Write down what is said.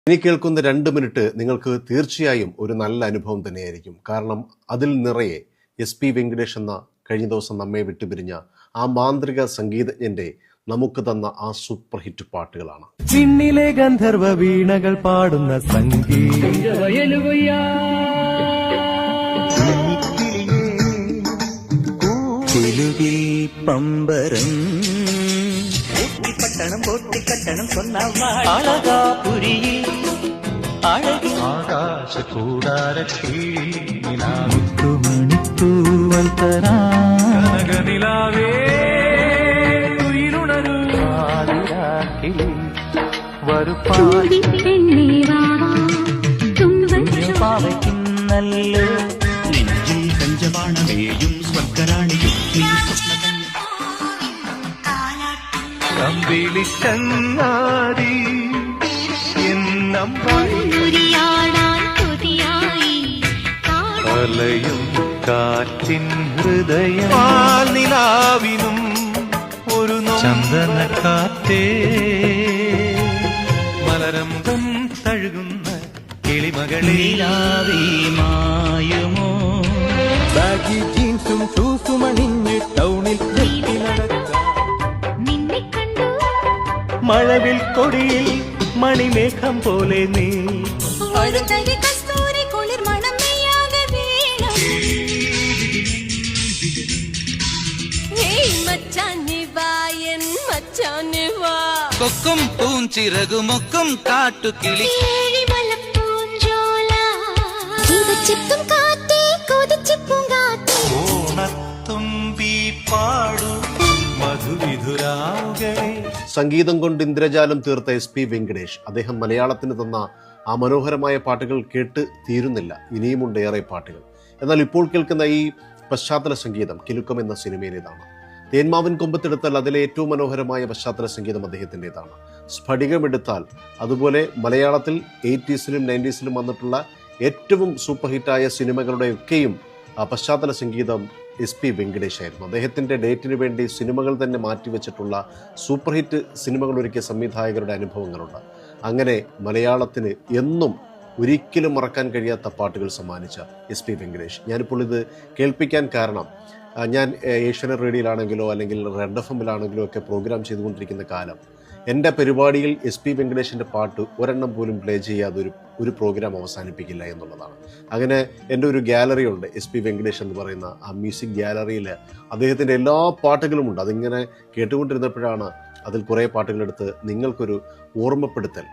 ഇനി കേൾക്കുന്ന 2 മിനിറ്റ് നിങ്ങൾക്ക് തീർച്ചയായും ഒരു നല്ല അനുഭവം തന്നെയായിരിക്കും. കാരണം അതിൽ നിറയെ SP വെങ്കടേഷ് എന്ന കഴിഞ്ഞ ദിവസം നമ്മെ വിട്ടുപിരിഞ്ഞ ആ മാന്ത്രിക സംഗീതജ്ഞന്റെ നമുക്ക് തന്ന ആ സൂപ്പർ ഹിറ്റ് പാട്ടുകളാണ്. ചിന്നിലെ ഗന്ധർവ വീണകൾ പാടുന്ന പമ്പരം പൊട്ടിക്കട്ടണം അഴകാപുരിയിൽ ആകാശ കൂടാരൂവന്തരാനിലാവേ പാവയ്ക്കുന്നല്ലോ നെഞ്ചിൽ കഞ്ചപാണമേയും സ്വർഗരാണിയും കമ്പിളി ചങ്ങാതി എന്നയും കാറ്റിൻ ഹൃദയം നിലാവിനും ഒരു ചന്ദന കാറ്റേ മലരമ്പം തഴുകുന്ന കിളിമകളിലാവേ മായുമോ ബാഗി ജീൻസും ഷൂസും അണിഞ്ഞ് ടൗണിൽ മഴവിൽ കൊടിയിൽ മണിമേഘം പോലെ നീ കൊക്കും പൂഞ്ചിറകുമൊക്കും കാട്ടുകിളി ഓണത്തുമ്പി പാടു മധുവിധുരാഗേ. സംഗീതം കൊണ്ട് ഇന്ദ്രജാലം തീർത്ത SP വെങ്കടേഷ് അദ്ദേഹം മലയാളത്തിന് തന്ന ആ മനോഹരമായ പാട്ടുകൾ കേട്ട് തീരുന്നില്ല. ഇനിയുമുണ്ട് ഏറെ പാട്ടുകൾ. എന്നാൽ ഇപ്പോൾ കേൾക്കുന്ന ഈ പശ്ചാത്തല സംഗീതം കിലുക്കം എന്ന സിനിമയിലേതാണ്. തേന്മാവിൻ കൊമ്പത്തെടുത്താൽ അതിലെ ഏറ്റവും മനോഹരമായ പശ്ചാത്തല സംഗീതം അദ്ദേഹത്തിൻ്റെതാണ്. സ്ഫടികമെടുത്താൽ അതുപോലെ മലയാളത്തിൽ 80s-ലും 90s-ലും വന്നിട്ടുള്ള ഏറ്റവും സൂപ്പർ ഹിറ്റായ സിനിമകളുടെയൊക്കെയും പശ്ചാത്തല സംഗീതം SP വെങ്കടേഷ് ആയിരുന്നു. അദ്ദേഹത്തിൻ്റെ ഡേറ്റിന് വേണ്ടി സിനിമകൾ തന്നെ മാറ്റിവെച്ചിട്ടുള്ള സൂപ്പർ ഹിറ്റ് സിനിമകൾ ഒരുക്കിയ സംവിധായകരുടെ അനുഭവങ്ങളുണ്ട്. അങ്ങനെ മലയാളത്തിന് എന്നും ഒരിക്കലും മറക്കാൻ കഴിയാത്ത പാട്ടുകൾ സമ്മാനിച്ച SP വെങ്കടേഷ്. ഞാനിപ്പോൾ ഇത് കേൾപ്പിക്കാൻ കാരണം ഞാൻ ഏഷ്യാനെറ്റ് റേഡിയോയിലാണെങ്കിലോ അല്ലെങ്കിൽ റെഡ് FM-ലാണെങ്കിലോ ഒക്കെ പ്രോഗ്രാം ചെയ്തുകൊണ്ടിരിക്കുന്ന കാലം എൻ്റെ പരിപാടിയിൽ SP വെങ്കടേഷിൻ്റെ പാട്ട് ഒരെണ്ണം പോലും പ്ലേ ചെയ്യാതെ ഒരു പ്രോഗ്രാം അവസാനിപ്പിക്കില്ല എന്നുള്ളതാണ്. അങ്ങനെ എൻ്റെ ഒരു ഗാലറി ഉണ്ട്, SP വെങ്കടേഷ് എന്ന് പറയുന്ന ആ മ്യൂസിക് ഗാലറിയിൽ അദ്ദേഹത്തിൻ്റെ എല്ലാ പാട്ടുകളും ഉണ്ട്. അതിങ്ങനെ കേട്ടുകൊണ്ടിരുന്നപ്പോഴാണ് അതിൽ കുറേ പാട്ടുകളെടുത്ത് നിങ്ങൾക്കൊരു ഓർമ്മപ്പെടുത്തൽ